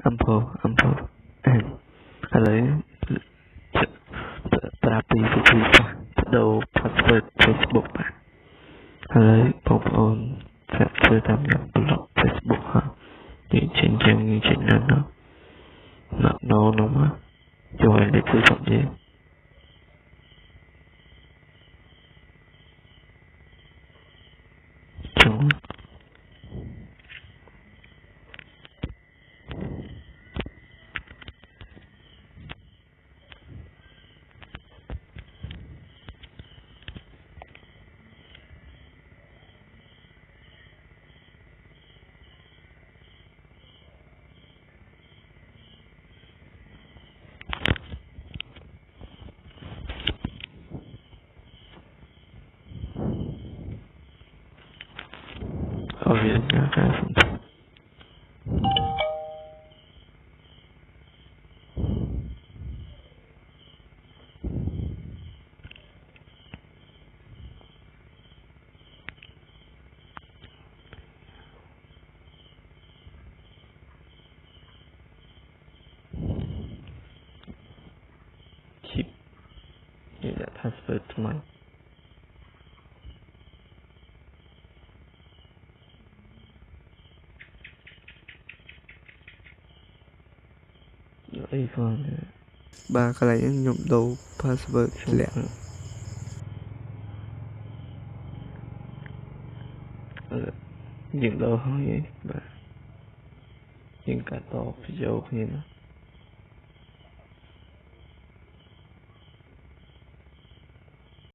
Ampo. Hello. Therapy for đầu password Facebook bạn. Hello, bông ôn sẽ chơi tham nhập blog Facebook hả? Những trên trang như trên nó nó mà cho anh để sử dụng gì? Chúng ở Việt Nam ra chip như đã transfer to my iPhone ba cái này nhộm đầu password lẹ những đồ hỏi và những cả tổ video như nó